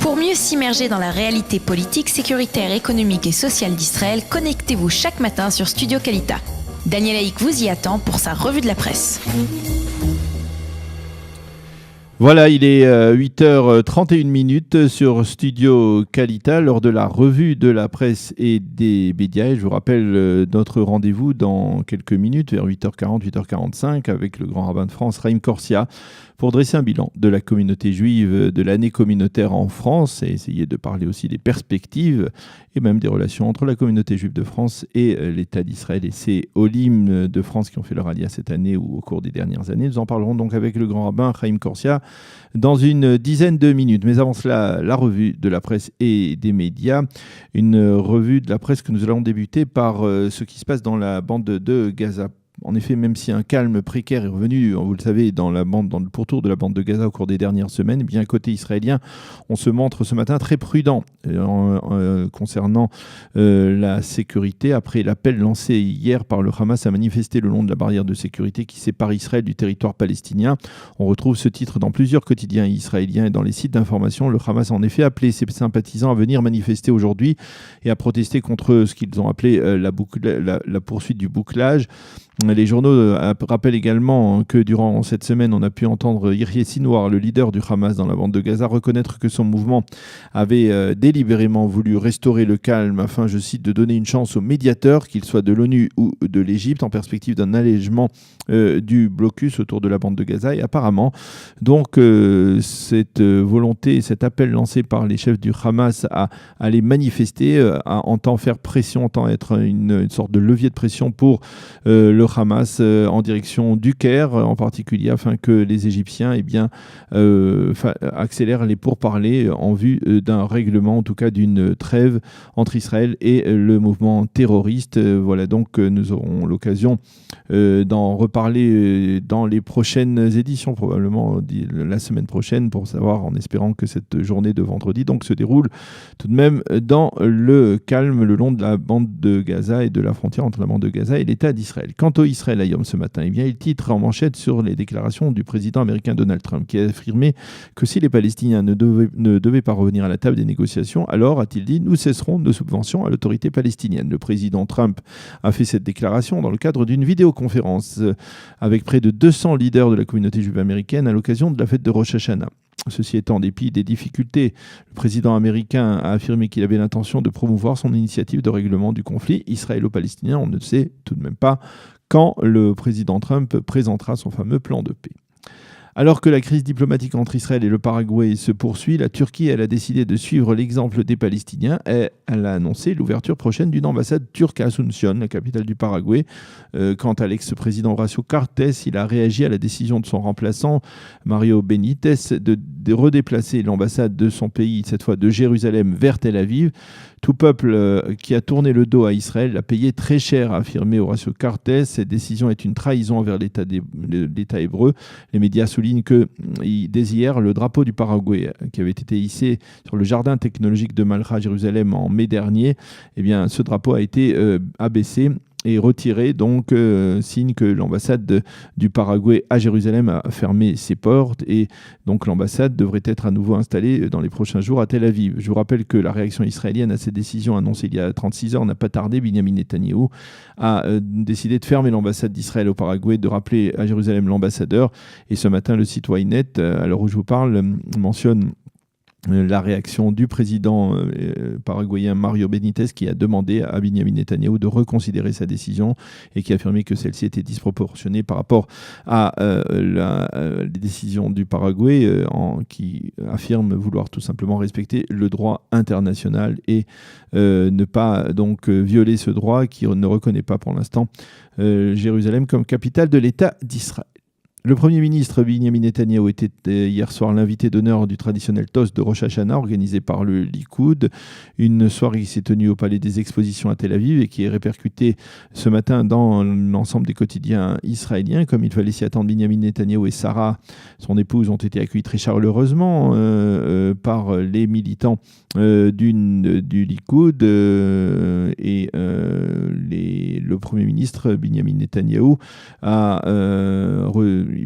Pour mieux s'immerger dans la réalité politique, sécuritaire, économique et sociale d'Israël, connectez-vous chaque matin sur Studio Kalita. Daniel Haïk vous y attend pour sa revue de la presse. Voilà, il est 8h31 sur Studio Kalita lors de la revue de la presse et des médias. Et je vous rappelle notre rendez-vous dans quelques minutes, vers 8h40, 8h45, avec le grand rabbin de France, Chaim Corsia, pour dresser un bilan de la communauté juive de l'année communautaire en France et essayer de parler aussi des perspectives et même des relations entre la communauté juive de France et l'État d'Israël et ces Olim de France qui ont fait leur aliyah cette année ou au cours des dernières années. Nous en parlerons donc avec le grand rabbin Chaim Corsia dans une dizaine de minutes. Mais avant cela, la revue de la presse et des médias. Une revue de la presse que nous allons débuter par ce qui se passe dans la bande de Gaza. En effet, même si un calme précaire est revenu, vous le savez, dans le pourtour de la bande de Gaza au cours des dernières semaines, bien côté israélien, on se montre ce matin très prudent concernant la sécurité. Après l'appel lancé hier par le Hamas à manifester le long de la barrière de sécurité qui sépare Israël du territoire palestinien, on retrouve ce titre dans plusieurs quotidiens israéliens et dans les sites d'information. Le Hamas a en effet appelé ses sympathisants à venir manifester aujourd'hui et à protester contre ce qu'ils ont appelé la poursuite du bouclage. Les journaux rappellent également que durant cette semaine, on a pu entendre Yahya Sinwar, le leader du Hamas dans la bande de Gaza, reconnaître que son mouvement avait délibérément voulu restaurer le calme afin, je cite, de donner une chance aux médiateurs, qu'ils soient de l'ONU ou de l'Égypte, en perspective d'un allègement du blocus autour de la bande de Gaza. Et apparemment, donc, cette volonté, cet appel lancé par les chefs du Hamas à aller manifester, entend faire pression, entend être une sorte de levier de pression pour le Hamas en direction du Caire en particulier, afin que les Égyptiens accélèrent les pourparlers en vue d'un règlement, en tout cas d'une trêve entre Israël et le mouvement terroriste. Voilà, donc nous aurons l'occasion d'en reparler dans les prochaines éditions, probablement la semaine prochaine, pour savoir, en espérant que cette journée de vendredi donc se déroule tout de même dans le calme le long de la bande de Gaza et de la frontière entre la bande de Gaza et l'État d'Israël. Quant au Israël Hayom ce matin, il titre en manchette sur les déclarations du président américain Donald Trump, qui a affirmé que si les Palestiniens ne devaient pas revenir à la table des négociations, alors, a-t-il dit, nous cesserons nos subventions à l'autorité palestinienne. Le président Trump a fait cette déclaration dans le cadre d'une vidéoconférence avec près de 200 leaders de la communauté juive américaine à l'occasion de la fête de Rosh Hashanah. Ceci étant, en dépit des difficultés, le président américain a affirmé qu'il avait l'intention de promouvoir son initiative de règlement du conflit israélo-palestinien. On ne sait tout de même pas quand le président Trump présentera son fameux plan de paix. Alors que la crise diplomatique entre Israël et le Paraguay se poursuit, la Turquie a décidé de suivre l'exemple des Palestiniens et elle a annoncé l'ouverture prochaine d'une ambassade turque à Asunción, la capitale du Paraguay. Quant à l'ex-président Horacio Cartes, il a réagi à la décision de son remplaçant, Mario Benitez, de redéplacer l'ambassade de son pays, cette fois de Jérusalem, vers Tel Aviv. Tout peuple qui a tourné le dos à Israël l'a payé très cher, a affirmé Horacio Cartes. Cette décision est une trahison envers l'État hébreu. Les médias soulignent que dès hier, le drapeau du Paraguay, qui avait été hissé sur le jardin technologique de Malcha, Jérusalem, en mai dernier, eh bien, ce drapeau a été abaissé et retiré, donc signe que l'ambassade du Paraguay à Jérusalem a fermé ses portes et donc l'ambassade devrait être à nouveau installée dans les prochains jours à Tel Aviv. Je vous rappelle que la réaction israélienne à cette décision annoncée il y a 36 heures n'a pas tardé. Benjamin Netanyahou a décidé de fermer l'ambassade d'Israël au Paraguay, de rappeler à Jérusalem l'ambassadeur. Et ce matin, le site Ynet, à l'heure où je vous parle, mentionne la réaction du président paraguayen Mario Benitez, qui a demandé à Benjamin Netanyahou de reconsidérer sa décision et qui a affirmé que celle-ci était disproportionnée par rapport à les décisions du Paraguay, qui affirme vouloir tout simplement respecter le droit international et ne pas donc violer ce droit qui ne reconnaît pas pour l'instant Jérusalem comme capitale de l'État d'Israël. Le Premier ministre Benjamin Netanyahou était hier soir l'invité d'honneur du traditionnel toast de Rosh Hashanah organisé par le Likoud, une soirée qui s'est tenue au Palais des Expositions à Tel Aviv et qui est répercutée ce matin dans l'ensemble des quotidiens israéliens. Comme il fallait s'y attendre, Benjamin Netanyahou et Sarah, son épouse, ont été accueillis très chaleureusement par les militants du Likoud et le Premier ministre Benjamin Netanyahou a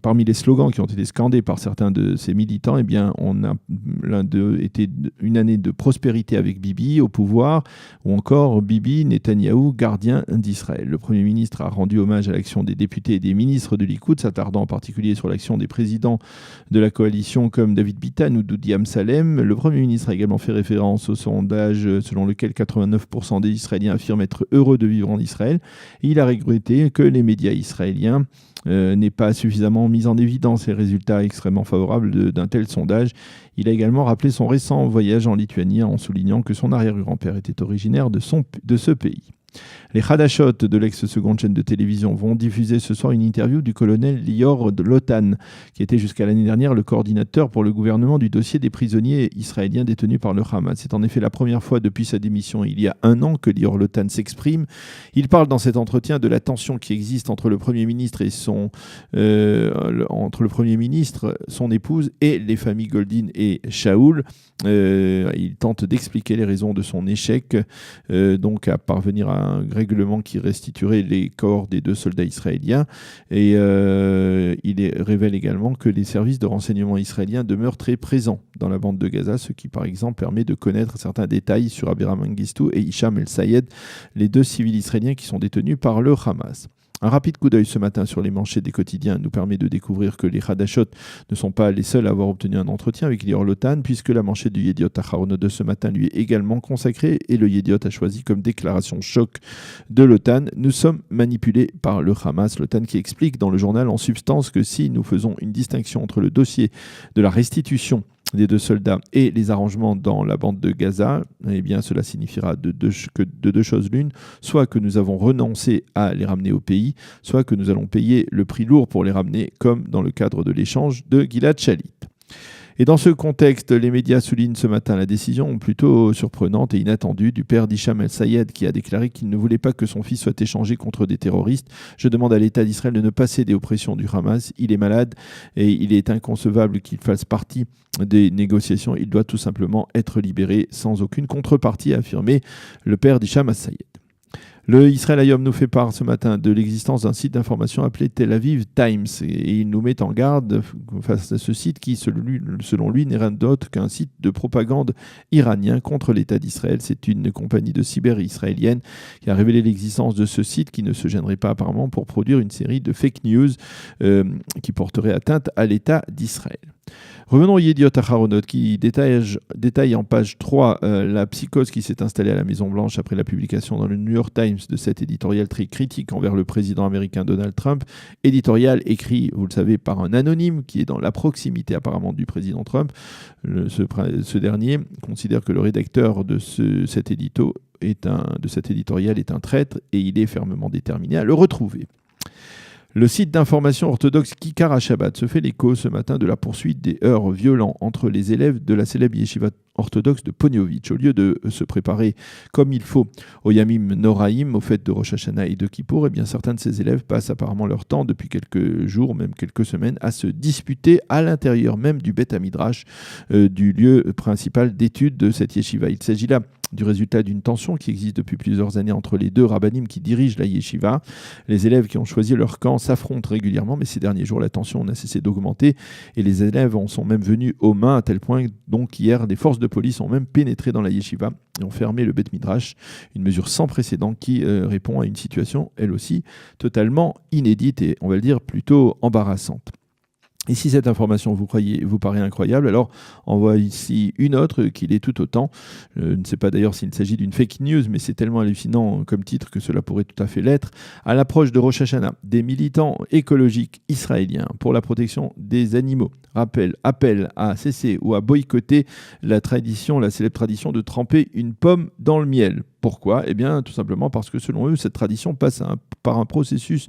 parmi les slogans qui ont été scandés par certains de ces militants, eh bien, on a l'un d'eux était une année de prospérité avec Bibi au pouvoir, ou encore Bibi Netanyahou, gardien d'Israël. Le Premier ministre a rendu hommage à l'action des députés et des ministres de Likoud, s'attardant en particulier sur l'action des présidents de la coalition comme David Bitan ou Doudi Amsalem. Le Premier ministre a également fait référence au sondage selon lequel 89% des Israéliens affirment être heureux de vivre en Israël. Et il a regretté que les médias israéliens n'aient pas suffisamment mis en évidence les résultats extrêmement favorables d'un tel sondage. Il a également rappelé son récent voyage en Lituanie en soulignant que son arrière-grand-père était originaire de ce pays. Les Hadashot de l'ex-seconde chaîne de télévision vont diffuser ce soir une interview du colonel Lior Lotan, qui était jusqu'à l'année dernière le coordinateur pour le gouvernement du dossier des prisonniers israéliens détenus par le Hamas. C'est en effet la première fois depuis sa démission il y a un an que Lior Lotan s'exprime. Il parle dans cet entretien de la tension qui existe entre le Premier ministre et son épouse et les familles Goldin et Shaul. Il tente d'expliquer les raisons de son échec, donc à parvenir à un règlement qui restituerait les corps des 2 soldats israéliens. Et il révèle également que les services de renseignement israéliens demeurent très présents dans la bande de Gaza, ce qui par exemple permet de connaître certains détails sur Abiram Mengistu et Hicham El-Sayed, les 2 civils israéliens qui sont détenus par le Hamas. Un rapide coup d'œil ce matin sur les manchettes des quotidiens nous permet de découvrir que les Hadashot ne sont pas les seuls à avoir obtenu un entretien avec Lior Lotan, puisque la manchette du Yediot Aharonot de ce matin lui est également consacrée et le Yediot a choisi comme déclaration choc de Lotan: nous sommes manipulés par le Hamas. Lotan qui explique dans le journal en substance que si nous faisons une distinction entre le dossier de la restitution des 2 soldats et les arrangements dans la bande de Gaza, eh bien cela signifiera de deux choses l'une, soit que nous avons renoncé à les ramener au pays, soit que nous allons payer le prix lourd pour les ramener, comme dans le cadre de l'échange de Gilad Shalit. Et dans ce contexte, les médias soulignent ce matin la décision plutôt surprenante et inattendue du père d'Hicham El-Sayed, qui a déclaré qu'il ne voulait pas que son fils soit échangé contre des terroristes. Je demande à l'État d'Israël de ne pas céder aux pressions du Hamas. Il est malade et il est inconcevable qu'il fasse partie des négociations. Il doit tout simplement être libéré sans aucune contrepartie, a affirmé le père d'Hicham El-Sayed. Le Israël Hayom nous fait part ce matin de l'existence d'un site d'information appelé Tel Aviv Times, et il nous met en garde face à ce site qui, selon lui, n'est rien d'autre qu'un site de propagande iranien contre l'État d'Israël. C'est une compagnie de cyber israélienne qui a révélé l'existence de ce site, qui ne se gênerait pas apparemment pour produire une série de fake news qui porterait atteinte à l'État d'Israël. Revenons au Yediot Aharonot qui détaille en page 3 la psychose qui s'est installée à la Maison-Blanche après la publication dans le New York Times de cet éditorial très critique envers le président américain Donald Trump. Éditorial écrit, vous le savez, par un anonyme qui est dans la proximité apparemment du président Trump. Ce dernier considère que le rédacteur de cet éditorial est un traître et il est fermement déterminé à le retrouver. Le site d'information orthodoxe Kikar HaShabbat se fait l'écho ce matin de la poursuite des heurts violents entre les élèves de la célèbre yeshiva orthodoxe de Poniovitch. Au lieu de se préparer comme il faut au Yamim Noraim, aux fêtes de Rosh Hashanah et de Kippour, eh bien certains de ces élèves passent apparemment leur temps depuis quelques jours, même quelques semaines, à se disputer à l'intérieur même du Beth Hamidrash, du lieu principal d'études de cette yeshiva. Il s'agit là du résultat d'une tension qui existe depuis plusieurs années entre les 2 rabbinim qui dirigent la yeshiva. Les élèves qui ont choisi leur camp s'affrontent régulièrement, mais ces derniers jours, la tension n'a cessé d'augmenter et les élèves en sont même venus aux mains, à tel point donc hier, des forces de police ont même pénétré dans la yeshiva et ont fermé le Beth Midrash, une mesure sans précédent qui répond à une situation, elle aussi, totalement inédite et, on va le dire, plutôt embarrassante. Et si cette information vous paraît incroyable, alors on voit ici une autre qui l'est tout autant. Je ne sais pas d'ailleurs s'il s'agit d'une fake news, mais c'est tellement hallucinant comme titre que cela pourrait tout à fait l'être. À l'approche de Rosh Hashanah, des militants écologiques israéliens pour la protection des animaux appellent à cesser ou à boycotter la célèbre tradition de tremper une pomme dans le miel. Pourquoi ? Eh bien, tout simplement parce que selon eux, cette tradition passe par un processus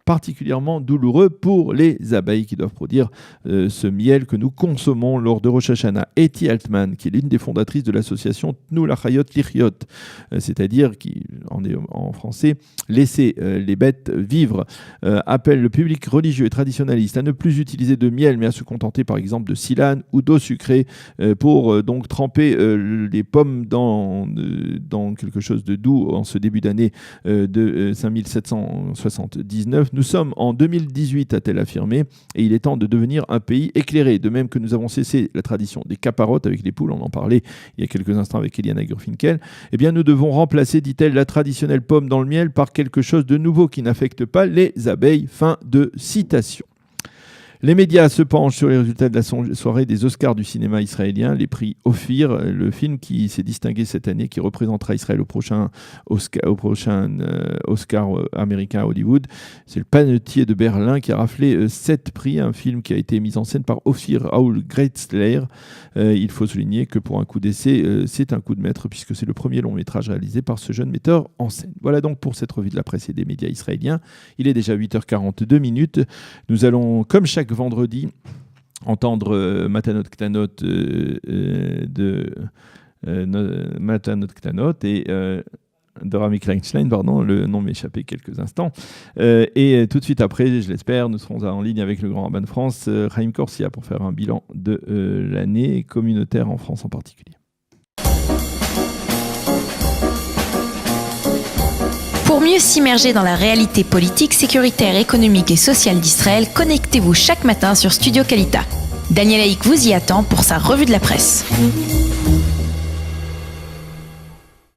particulièrement douloureux pour les abeilles qui doivent produire ce miel que nous consommons lors de Rosh Hashanah. Eti Altman, qui est l'une des fondatrices de l'association Tnu Lachayot Lichiot, c'est-à-dire, en français, laisser les bêtes vivre, appelle le public religieux et traditionnaliste à ne plus utiliser de miel, mais à se contenter par exemple de silane ou d'eau sucrée pour donc tremper les pommes dans quelque chose de doux en ce début d'année de 5779. Nous sommes en 2018, a-t-elle affirmé, et il est temps de devenir un pays éclairé. De même que nous avons cessé la tradition des caparottes avec les poules, on en parlait il y a quelques instants avec Eliana Gurfinkel, eh bien nous devons remplacer, dit-elle, la traditionnelle pomme dans le miel par quelque chose de nouveau qui n'affecte pas les abeilles. Fin de citation. Les médias se penchent sur les résultats de la soirée des Oscars du cinéma israélien, les prix Ophir, le film qui s'est distingué cette année, qui représentera Israël au prochain Oscar américain à Hollywood. C'est le Panetier de Berlin qui a raflé 7 prix, un film qui a été mis en scène par Ophir Raoul Greitzler. Il faut souligner que pour un coup d'essai, c'est un coup de maître puisque c'est le premier long métrage réalisé par ce jeune metteur en scène. Voilà donc pour cette revue de la presse et des médias israéliens. Il est déjà 8h42. Nous allons, comme chaque vendredi, entendre Matanot Ktanot de Matanot Ktanot et de Rami Kleinstein, pardon, le nom m'échappait quelques instants. Et tout de suite après, je l'espère, nous serons en ligne avec le Grand Rabbin de France, Chaim Corsia, pour faire un bilan de l'année communautaire en France en particulier. Pour mieux s'immerger dans la réalité politique, sécuritaire, économique et sociale d'Israël, connectez-vous chaque matin sur Studio Kalita. Daniel Haïk vous y attend pour sa revue de la presse.